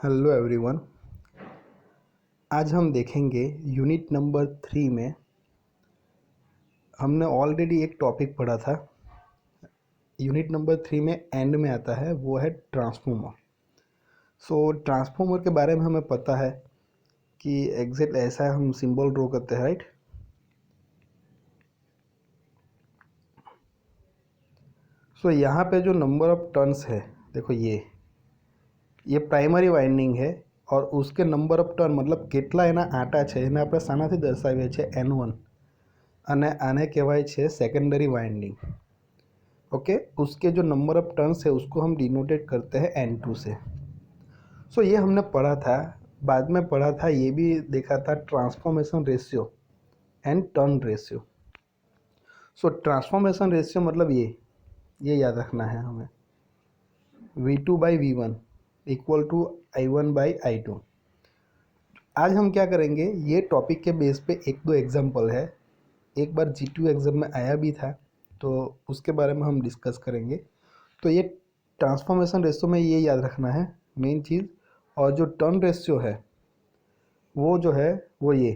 Hello everyone. आज हम देखेंगे यूनिट नंबर 3 में हमने ऑलरेडी एक टॉपिक पढ़ा था। यूनिट नंबर 3 में एंड में आता है, वो है ट्रांसफॉर्मर। ट्रांसफॉर्मर के बारे में हमें पता है कि एग्जैक्ट ऐसा हम सिंबल ड्रॉ करते हैं, राइट। यहाँ पे जो नंबर ऑफ टर्न्स है, देखो ये प्राइमरी वाइंडिंग है और उसके नंबर ऑफ टर्न मतलब કેટલા એના આટા છે એને આપણે શાનાથી દર્શાવીએ છીએ N1 અને આને કહેવાય છે સેकेंडरी वाइंडिंग। ओके, उसके जो नंबर ऑफ टर्न्स है उसको हम डिनोटेट करते हैं N2 से। ये हमने पढ़ा था, बाद में पढ़ा था, ये भी देखा था transformation ratio and turn ratio. Transformation ratio मतलब ये याद रखना है हमें, V2/V1 इक्वल टू I1/I2। आज हम क्या करेंगे, ये टॉपिक के बेस पे एक दो एग्जांपल है, एक बार G2 एग्ज़ाम में आया भी था तो उसके बारे में हम डिस्कस करेंगे। तो ये ट्रांसफॉर्मेशन रेशियो में ये याद रखना है मेन चीज़, और जो टर्न रेशियो है वो जो है वो ये,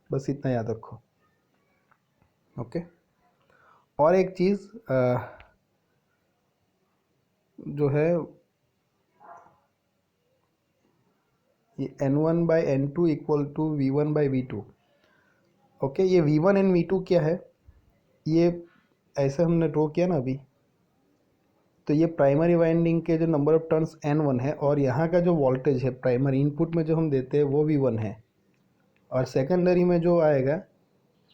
बस इतना याद रखो। ओके, और एक चीज़ जो है ये N1/N2 equal to V1/V2। Okay, ये V1 एंड V2 क्या है, ये ऐसे हमने ड्रॉ किया ना अभी। तो ये प्राइमरी वाइंडिंग के जो नंबर ऑफ टर्न्स N1 है और यहाँ का जो वोल्टेज है प्राइमरी इनपुट में जो हम देते हैं वो V1 है, और सेकेंडरी में जो आएगा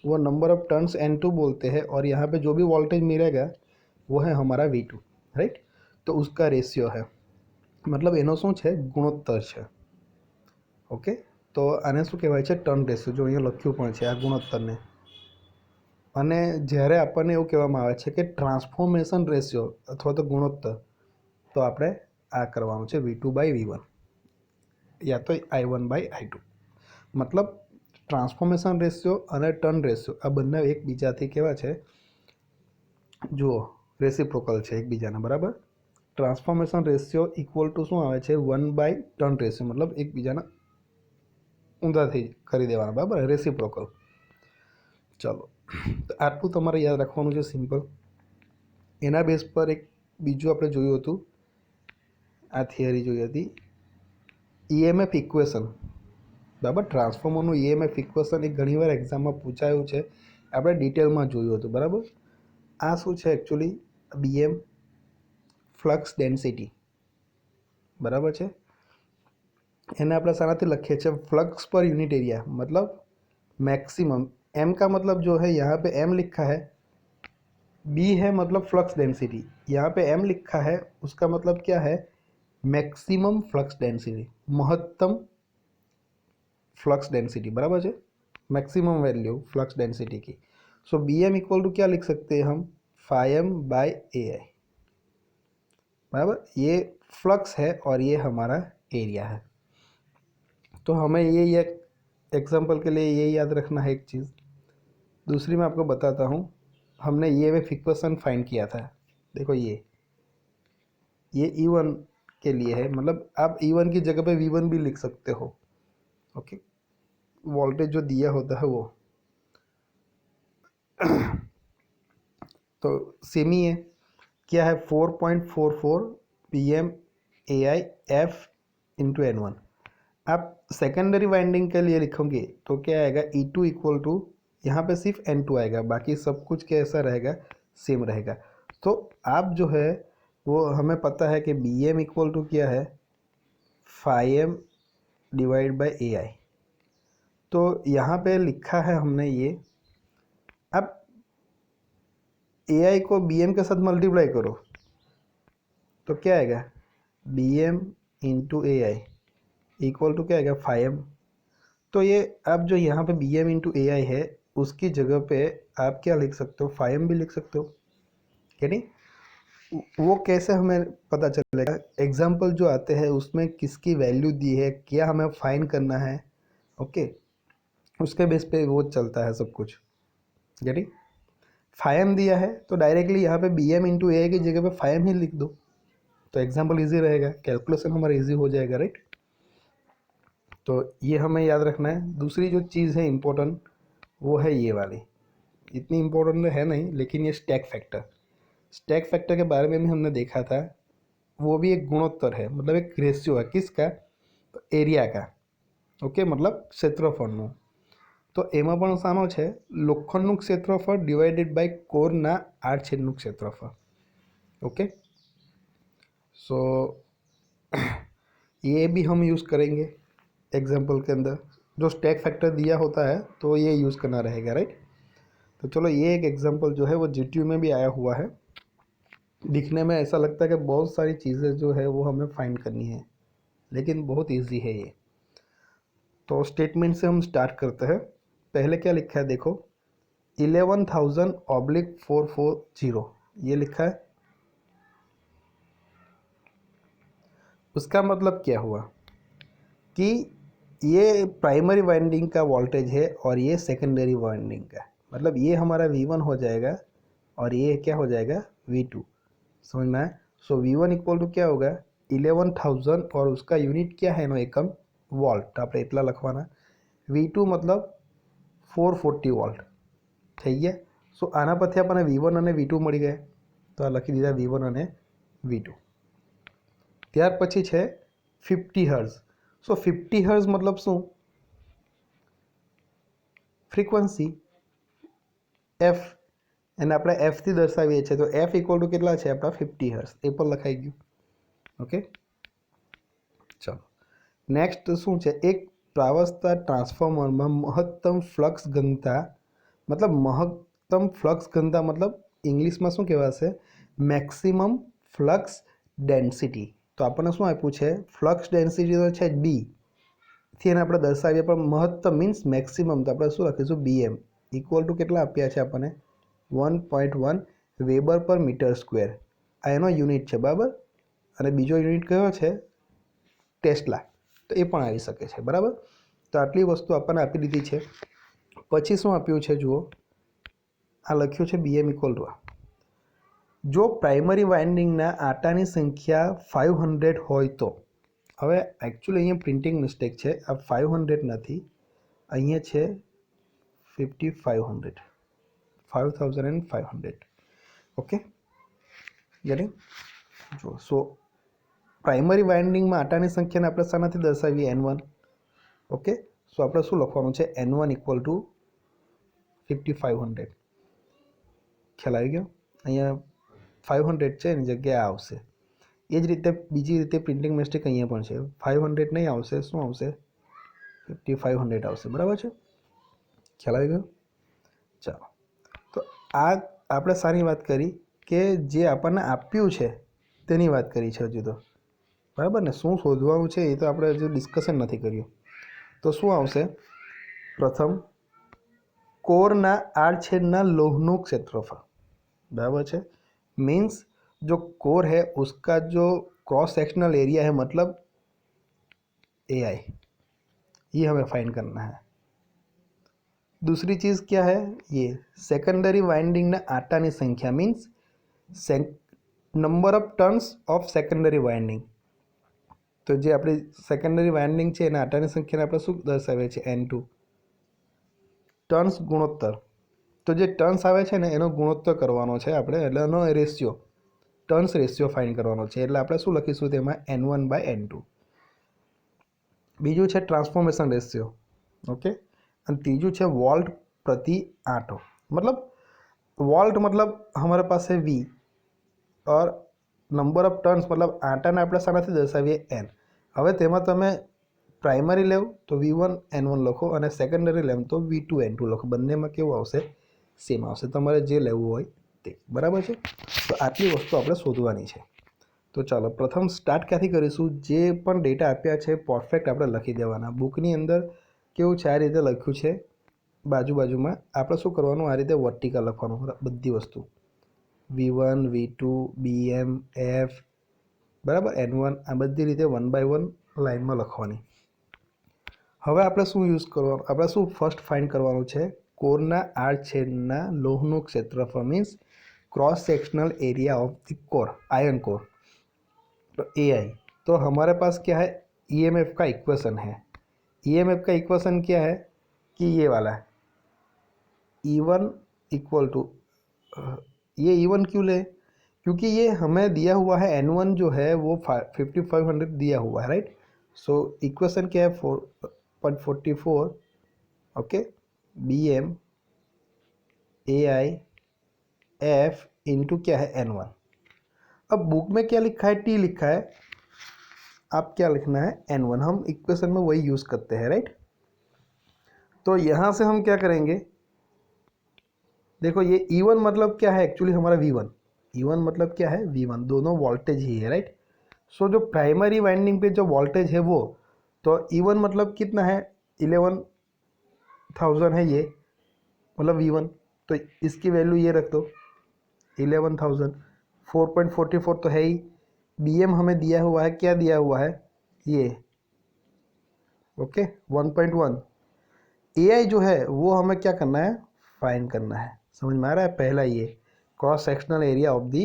वो नंबर ऑफ टर्न्स N2 बोलते हैं, और यहाँ पे जो भी वोल्टेज मिलेगा वो है हमारा V2, राइट। तो उसका रेशियो है, मतलब એનો શું છે, ગુણોત્તર છે। ઓકે, તો આને શું કહેવાય છે, ટર્ન રેશિયો। જો અહીંયા લખ્યું પણ છે આ ગુણોત્તરને। અને જ્યારે આપણને એવું કહેવામાં આવે છે કે ટ્રાન્સફોર્મેશન રેશિયો અથવા તો ગુણોત્તર, તો આપણે આ કરવાનું છે V2/V1 યા તો I1/I2। मतलब ટ્રાન્સફોર્મેશન રેશિયો અને ટર્ન રેશિયો આ બંને એકબીજાથી કેવા છે, જુઓ રેસિપ્રોકલ છે એકબીજાના, બરાબર। ટ્રાન્સફોર્મેશન રેશિયો ઇક્વલ ટુ શું આવે છે, 1/ટર્ન રેશિયો, मतलब એકબીજાના ઊંધાથી કરી દેવાના, બરાબર, રેસિપ્રોકલ। ચાલો, તો આટલું તમારે યાદ રાખવાનું છે, સિમ્પલ। એના બેઝ પર એક બીજું આપણે જોયું હતું, આ થિયરી જોઈ હતી, EMF ઇક્વેશન, બરાબર। ટ્રાન્સફોર્મરનું EMF ઇક્વેશન એ ઘણીવાર એક્ઝામમાં પૂછાયું છે, આપણે ડિટેલમાં જોયું હતું, બરાબર। આ શું છે એકચ્યુઅલી, BM ફ્લક્સ ડેન્સિટી, બરાબર છે। એને આપણે શાનાથી લખીએ છીએ, फ्लक्स पर यूनिट एरिया, मतलब मैक्सिमम। M का मतलब जो है यहाँ पे M लिखा है, B है मतलब फ्लक्स डेंसिटी, यहाँ पे M लिखा है, उसका मतलब क्या है, मैक्सिमम फ्लक्स डेंसिटी, महत्तम फ्लक्स डेंसिटी, बराबर है, मैक्सिमम वैल्यू फ्लक्स डेंसिटी की। BM इक्वल टू क्या लिख सकते हैं हम, φm/ai, बराबर। ये फ्लक्स है और ये हमारा एरिया है। तो हमें ये एग्जाम्पल के लिए ये याद रखना है एक चीज़। दूसरी मैं आपको बताता हूँ, हमने EMF इक्वेशन फाइंड किया था। देखो ये E1 के लिए है, मतलब आप E1 की जगह पे V1 भी लिख सकते हो। ओके, वोल्टेज जो दिया होता है वो तो सेम ही है, क्या है, 4.44 pm/ai f इंटू N1। आप सेकेंडरी वाइंडिंग के लिए लिखोगे तो क्या आएगा, E2 इक्वल टू, यहाँ पे सिर्फ N2 आएगा, बाकी सब कुछ कैसा रहेगा, सेम रहेगा। तो आप जो है वो हमें पता है कि BM इक्वल टू क्या है, φm/ai। तो यहाँ पे लिखा है हमने ये। अब AI को BM के साथ मल्टीप्लाई करो तो क्या आएगा, BM into AI equal to क्या आएगा, φm। तो ये अब जो यहाँ पे BM इंटू AI है उसकी जगह पे आप क्या लिख सकते हो, φm भी लिख सकते हो, यानी वो कैसे हमें पता चलेगा, एग्जाम्पल जो आते हैं उसमें किसकी वैल्यू दी है, क्या हमें फाइंड करना है, ओके, उसके बेस पे वो चलता है सब कुछ, यानी φm दिया है तो डायरेक्टली यहाँ पे BM इंटू AI की जगह पे φm ही लिख दो, तो एग्जाम्पल ईजी रहेगा, कैलकुलेशन हमारा ईजी हो जाएगा, राइट। तो ये हमें याद रखना है। दूसरी जो चीज़ है इम्पोर्टेंट वो है ये वाली, इतनी इम्पोर्टेंट है नहीं लेकिन ये स्टैक फैक्टर। स्टैक फैक्टर के बारे में भी हमने देखा था, वो भी एक गुणोत्तर है, मतलब एक रेशियो है किसका, तो एरिया का। ओके, मतलब ક્ષેત્રફળનું। તો એમાં પણ શાનો છે, લોખંડનું ક્ષેત્રફળ ડિવાઇડેડ બાય કોરના આડછેદનું ક્ષેત્રફળ। ओके, सो ये भी हम यूज़ करेंगे एग्जाम्पल के अंदर। जो स्टैक फैक्टर दिया होता है तो ये यूज़ करना रहेगा, राइट। तो चलो ये एक एग्जाम्पल जो है वो जीटीयू में भी आया हुआ है। दिखने में ऐसा लगता है कि बहुत सारी चीज़ें जो है वो हमें फाइंड करनी है, लेकिन बहुत इजी है ये। तो स्टेटमेंट से हम स्टार्ट करते हैं। पहले क्या लिखा है देखो, 11,/440 ये लिखा है। उसका मतलब क्या हुआ कि ये प्राइमरी वाइंडिंग का वोल्टेज है और ये सेकेंडरी वाइंडिंग का, मतलब ये हमारा V1 हो जाएगा और ये क्या हो जाएगा V2। समझ में आया। सो V1 इक्वल टू क्या होगा 11,000 और उसका यूनिट क्या है नो एकम वोल्ट, आप एटला लखवाना। V2 मतलब 440 वोल्ट થઈ ગયા। सो આના પરથી આપણને V1 અને V2 મળી ગયા, તો આ લખી દીધા V1 અને V2। ત્યાર પછી છે 50 હર્ટ્ઝ। सो 50 हर्ट्ज मतलब शू, फ्रीक्वन्सी एफ, एने આપણે एफ થી દર્શાવીએ છીએ, તો एफ इक्वल टू કેટલા છે આપણા 50 हर्ट्ज, એ પણ લખાઈ ગયું। ओके, चलो नेक्स्ट શું છે, એક પ્રાવસ્થા ટ્રાન્સફોર્મરમાં મહત્તમ ફ્લક્સ ઘનતા, मतलब મહત્તમ ફ્લક્સ ઘનતા मतलब ઇંગ્લિશમાં શું કહેવાશે, મેક્સિમમ ફ્લક્સ ડેન્સિટી। તો આપણને શું આપ્યું છે, ફ્લક્સ ડેન્સિટી તો છે ડી થી એને આપણે દર્શાવીએ, પણ મહત્તમ મીન્સ મેક્સિમમ, તો આપણે શું લખીશું BM ઇક્વલ ટુ કેટલા આપ્યા છે આપણને 1.1 વેબર પર મીટર સ્ક્વેર, આ એનો યુનિટ છે બરાબર। અને બીજો યુનિટ કયો છે ટેસ્લા, તો એ પણ આવી શકે છે બરાબર। તો આટલી વસ્તુ આપણને આપી દીધી છે। પછી શું આપ્યું છે જુઓ, આ લખ્યું છે BM ઇક્વલ ટુ, જો પ્રાઇમરી વાઇન્ડિંગના આટાની સંખ્યા 500 હોય તો, હવે एक्चुअली અહીંયા પ્રિન્ટિંગ મિસ્ટેક છે, આ 500 નથી, અહીંયા છે 5500, 5500। Okay, getting. जो सो प्राइमरी वाइंडिंग में आटानी संख्या ने આપણે શાનાથી દર્શાવીએ N1। ओके, सो આપણે શું લખવાનું છે N1 ઇક્વલ ટુ 5500। ખ્યાલ આવી ગયો, અહીંયા 500 છે એની જગ્યાએ આવશે। એ જ રીતે બીજી રીતે પ્રિન્ટિંગ મિસ્ટેક અહીંયા પણ છે, 500 નહીં આવશે, શું આવશે 5500 આવશે બરાબર છે। ખ્યાલ આવી ગયો। ચાલો, તો આ આપણે સારી વાત કરી કે જે આપણને આપ્યું છે તેની વાત કરી છે હજુ તો, બરાબર ને। શું શોધવાનું છે એ તો આપણે હજુ ડિસ્કશન નથી કર્યું। તો શું આવશે, પ્રથમ કોરના આડછેદના લોહનું ક્ષેત્રફળ, बराबर है। मीन्स जो कोर है उसका जो क्रॉस सेक्शनल एरिया है मतलब AI, ये हमें फाइंड करना है। दूसरी चीज़ क्या है, ये सेकेंडरी वाइंडिंग ना आटानी संख्या means number of turns of secondary winding. तो जे अपनी सेकेंडरी वाइंडिंग है एना आटानी संख्या ने આપણે શું દર્શાવે છે N2, टर्न्स गुणोत्तर। तो जो टर्न्स आवे छे ने एनो गुणोत्तर करवानो छे आपणे, એટલે એનો રેશિયો टर्न्स रेशियो फाइंड करवानो छे, એટલે આપણે શું લખીશું તેમાં N1/N2। બીજું છે ટ્રાન્સફોર્મેશન રેશિયો। ओके, અને ત્રીજું છે वोल्ट प्रति आटो, मतलब वोल्ट मतलब हमारे पास है V और नंबर ऑफ टर्न्स मतलब आटाने આપણે શાનાથી દર્શાવીએ N। હવે તેમાં તમે प्राइमरी लेव तो V1 N1 લખો અને સેકન્ડરી લેવ તો V2 N2 લખો, બંનેમાં કેવું આવશે सेम आवशे, तमारे जे लेवुं होय ते बराबर है। तो आटली वस्तु आपणे शोधवानी छे। तो चलो प्रथम स्टार्ट क्यांथी करीशुं, जे पण डेटा आप्या छे परफेक्ट आपणे लखी देवाना। बुकनी अंदर केवुं छे आ रीते लख्युं छे, बाजू बाजुमां आपणे शुं करवानुं आ रीते वर्टिकल लखवानुं बधी वस्तु, V1 V2 BM F बराबर N1, आ बधी रीते 1 बाय 1 लाइन में लखवानी। हवे आपणे शुं यूज करवानुं, आपणे शुं फर्स्ट फाइंड करवानुं छे कोरना आड़छेदना लोहનું ક્ષેત્રફળ means cross sectional area of the core, iron core, तो AI। तो हमारे पास क्या है EMF का इक्वेशन है ईएमएफ का इक्वेशन क्या है कि ये वाला है, E1 इक्वल टू, ये E1 क्यों ले, क्योंकि ये हमें दिया हुआ है N1 जो है वो 5500 दिया हुआ है, राइट। सो इक्वेशन क्या है 4.44, okay, BM AI F into क्या है N1। अब बुक में क्या लिखा है, T लिखा है, आप क्या लिखना है N1, हम इक्वेशन में वही यूज़ करते हैं, राइट। तो यहाँ से हम क्या करेंगे, देखो ये E1 मतलब क्या है एक्चुअली हमारा V1, E1 मतलब क्या है V1, दोनों वोल्टेज ही है, राइट। सो जो प्राइमरी वाइंडिंग पे जो वोल्टेज है वो, तो E1 मतलब कितना है 11,000 है ये, मतलब V1, तो इसकी वैल्यू ये रख दो 11,000, 4.44 तो है ही। BM हमें दिया हुआ है, क्या दिया हुआ है ये, ओके 1.1। AI जो है वो हमें क्या करना है, फाइंड करना है, समझ में आ रहा है। पहला ये cross sectional area of the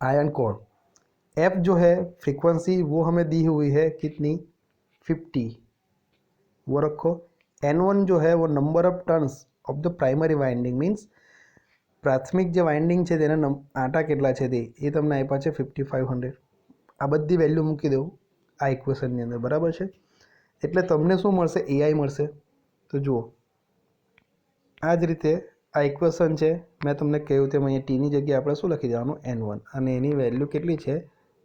iron core. F जो है फ्रीक्वेंसी वो हमें दी हुई है कितनी 50, वो रखो। N1 जो है वो number of turns of the primary winding, means પ્રાથમિક જે વાઇન્ડિંગ છે તેના આંટા કેટલા છે તે એ તમને આપ્યા છે 5500। આ બધી વેલ્યુ મૂકી દેવું આ ઇક્વેશનની અંદર, બરાબર છે। એટલે તમને શું મળશે, AI મળશે। તો જુઓ આ જ રીતે આ ઇક્વેશન છે, મેં તમને કહ્યું તેમ અહીંયા ટીની જગ્યાએ આપણે શું લખી દેવાનું N1, અને એની વેલ્યુ કેટલી છે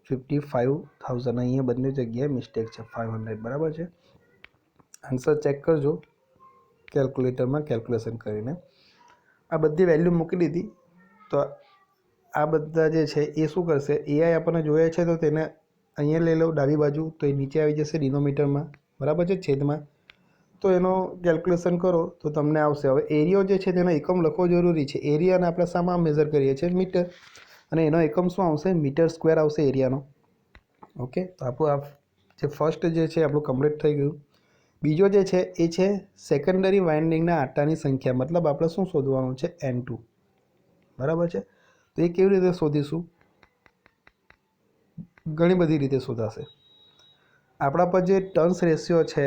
55,000। અહીંયા બંને જગ્યાએ મિસ્ટેક છે 500, બરાબર છે। આન્સર ચેક કરજો કેલ્ક્યુલેટરમાં કેલ્ક્યુલેશન કરીને। આ બધી વેલ્યુ મૂકી દીધી, તો આ બધા જે છે એ શું કરશે, AI આપણને જોઈએ છે તો તેને અહીંયા લઈ લો ડાબી બાજુ, તો એ નીચે આવી જશે ડિનોમિનેટરમાં, બરાબર છે, છેદમાં। તો એનો કેલ્ક્યુલેશન કરો તો તમને આવશે। હવે એરિયો જે છે તેનો એકમ લખવો જરૂરી છે। એરિયાને આપણે શામાં મેઝર કરીએ છીએ, મીટર, અને એનો એકમ શું આવશે, મીટર સ્ક્વેર આવશે એરિયાનો, ઓકે। તો આપણું આ જે ફર્સ્ટ જે છે આપણું કમ્પ્લીટ થઈ ગયું। બીજો જે છે એ છે સેકન્ડરી વાઇન્ડિંગના આંટાની સંખ્યા, મતલબ આપણે શું શોધવાનું છે N2, બરાબર છે। તો એ કેવી રીતે શોધીશું, ઘણી બધી રીતે શોધાશે। આપણા પર જે ટર્ન્સ રેશિયો છે,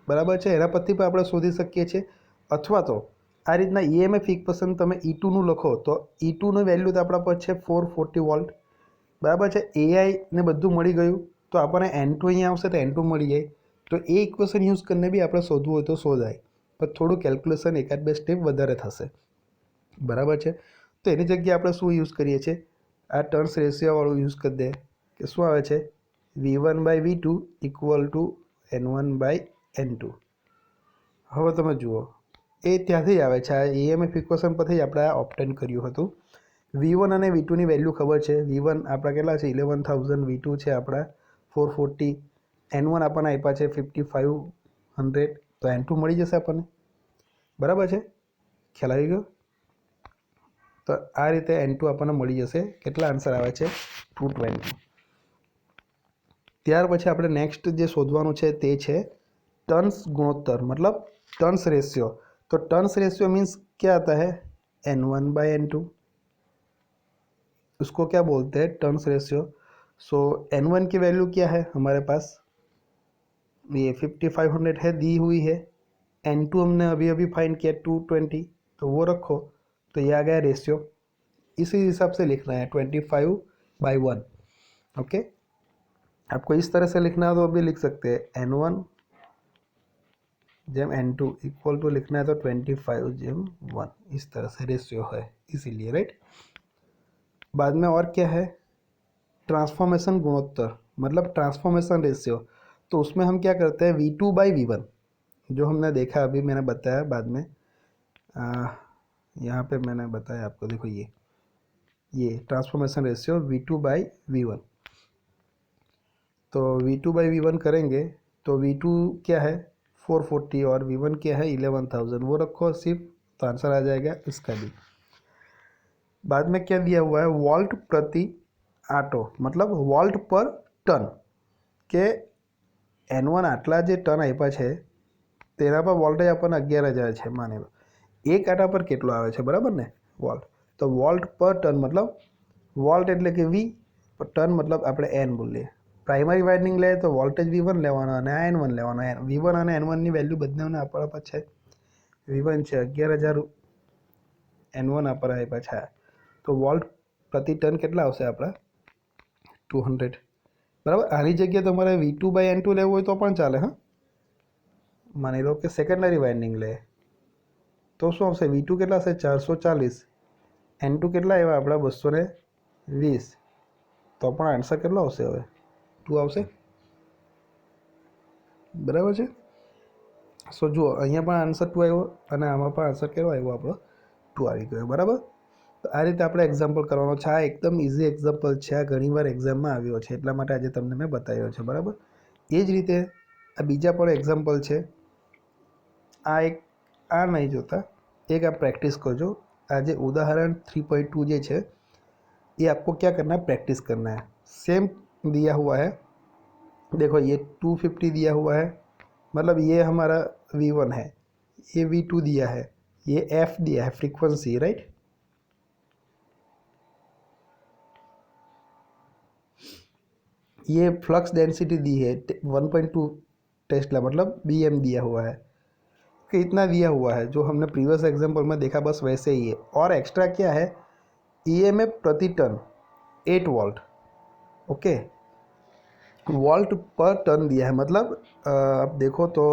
બરાબર છે, એના પરથી પણ આપણે શોધી શકીએ છીએ, અથવા તો આ રીતના EMF ઇક્વેશન તમે E2નું લખો તો E2ની વેલ્યુ તો આપણા પર છે 440 વોલ્ટ, બરાબર છે। AI ને બધું મળી ગયું તો આપણને N2 અહીંયા આવશે તો N2 મળી જાય। તો એ ઇક્વેશન યુઝ કરીને બી આપણે શોધવું હોય તો શોધાય, પણ થોડું કેલ્ક્યુલેશન એકાદ બે સ્ટેપ વધારે થશે, બરાબર છે। તો એની જગ્યાએ આપણે શું યુઝ કરીએ છીએ, આ ટર્ન્સ રેશિયોવાળું યુઝ કરી દે કે શું આવે છે V1/V2 ઇક્વલ ટુ N1/N2। હવે તમે જુઓ એ ત્યાંથી આવે છે, આ EMF ઇક્વેશન પરથી જ આપણે આ ઓબ્ટેન કર્યું હતું। V1 અને V2ની વેલ્યુ ખબર છે, V1 આપણા કેટલા છે 11,000, V2 છે આપણા 440, N1 આપણને આપ્યા છે 5500, તો N2 મળી જશે આપણને, બરાબર છે, ખ્યાલ આવી ગયો। તો આ રીતે N2 આપણને મળી જશે। કેટલા આન્સર આવે છે 220। ત્યાર પછી આપણે નેક્સ્ટ જે શોધવાનું છે તે છે टर्न्स गुणोत्तर, मतलब टर्न्स रेशियो। तो टर्न्स रेशियो मीन्स क्या आता है N1/N2, उसको क्या बोलते हैं टर्न्स रेशियो। सो N1 की वैल्यू क्या है हमारे पास, ये 5500 है, दी हुई है। N2 हमने अभी अभी फाइंड किया 220, तो वो रखो, तो ये आ गया रेशियो। इसी हिसाब से लिखना है 25/1, ओके। आपको इस तरह से लिखना है तो अभी लिख सकते हैं N1 GeM N2 equal to लिखना है तो 25/1, इस तरह से रेशियो है इसीलिए, राइट। बाद में और क्या है ट्रांसफॉर्मेशन गुणोत्तर, मतलब ट्रांसफॉर्मेशन रेशियो। तो उसमें हम क्या करते हैं V2/V1, जो हमने देखा अभी मैंने बताया, बाद में यहाँ पे मैंने बताया आपको, देखो ये ट्रांसफॉर्मेशन रेशियो V2/V1। तो V2/V1 करेंगे तो V2 क्या है 440 और V1 क्या है 11,000, वो रखो सिर्फ, तो आंसर आ जाएगा इसका भी। बाद में क्या दिया हुआ है वोल्ट प्रति आटो, मतलब वोल्ट पर टन के N1 આટલા જે ટન આપ્યા છે તેના પર વોલ્ટેજ આપણને 11,000 છે, માની લો એક આટા પર કેટલો આવે છે, બરાબર ને વોલ્ટ। તો વોલ્ટ પર ટન मतलब વોલ્ટ એટલે કે V, ટન मतलब આપણે N બોલીએ, પ્રાઇમરી વાઇન્ડિંગ લે તો વોલ્ટેજ V1 લેવાનો અને આ N1 લેવાનો. V1 અને N1ની વેલ્યુ બધાને આપણા પર છે. V1 છે 11,000, N1 આપણા આપ્યા છે. તો વોલ્ટ પ્રતિ ટર્ન કેટલા આવશે આપણા? 200. બરાબર. આની જગ્યાએ તમારે V2/N2 લેવું હોય તો પણ ચાલે. હા, માની લો કે સેકન્ડરી વાઇન્ડિંગ લે તો શું આવશે? V2 કેટલા હશે? 440. N2 કેટલા આવ્યા આપણા? 220. તો પણ આન્સર કેટલો આવશે? હવે 2 આવશે. બરાબર છે. સો જુઓ, અહીંયા પણ આન્સર 2 આવ્યો અને આમાં પણ આન્સર કેટલો આવ્યો? આપણો 2 આવી ગયો. બરાબર. તો આ રીતે આપણે એક્ઝામ્પલ કરવાનો છે. આ એકદમ ઇઝી એક્ઝામ્પલ છે. આ ઘણીવાર એક્ઝામમાં આવ્યો છે, એટલા માટે આજે તમને મેં બતાવ્યો છે. બરાબર. એ જ રીતે આ બીજા પણ એક્ઝામ્પલ છે. આ નહીં જોતા, एक आप प्रैक्टिस करजो. आज उदाहरण 3.2 जे है ये आपको क्या करना है? प्रैक्टिस करना है. सेम दिया हुआ है. देखो ये 250 दिया हुआ है, मतलब ये हमारा V1 है, ये V2 दिया है, ये F दिया है, फ्रीक्वेंसी, राइट. ये फ्लक्स डेंसिटी दी है 1.2 टेस्ला, मतलब BM दिया हुआ है कि इतना दिया हुआ है. जो हमने प्रीवियस एग्जाम्पल में देखा बस वैसे ही है. और एक्स्ट्रा क्या है? EMF प्रति टन 8 वोल्ट. ओके, वोल्ट पर टन दिया है, मतलब आप देखो तो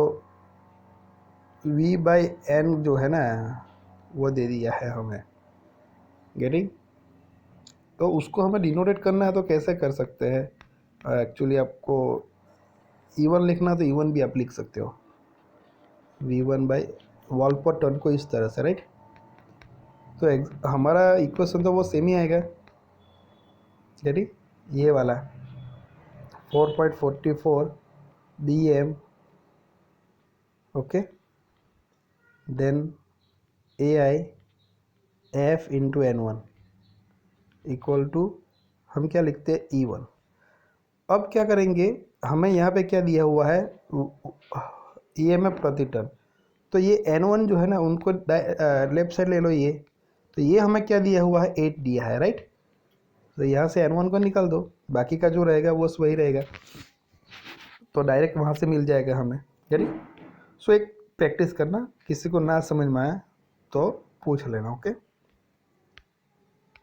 V/N जो है ना वो दे दिया है हमें. गेटिंग? तो उसको हमें डिनोटेट करना है तो कैसे कर सकते हैं? एक्चुअली आपको E1 लिखना तो E1 भी आप लिख सकते हो, V1/वोल्ट पर टन को इस तरह से, राइट. तो हमारा इक्वेशन तो वो सेम ही आएगा. गेटिंग? ये वाला 4.44 BM, okay, then AI F into N1 equal to हम क्या लिखते हैं? E1. अब क्या करेंगे? हमें यहाँ पे क्या दिया हुआ है? EMF प्रति टन. तो ये N1 जो है ना उनको लेफ्ट साइड ले लो. ये तो ये हमें क्या दिया हुआ है? 8 दिया है, राइट. तो यहाँ से N1 को निकाल दो, बाकी का जो रहेगा वो वही रहेगा. तो डायरेक्ट वहाँ से मिल जाएगा हमें. यानी सो एक प्रैक्टिस करना, किसी को ना समझ में आए तो पूछ लेना. ओके.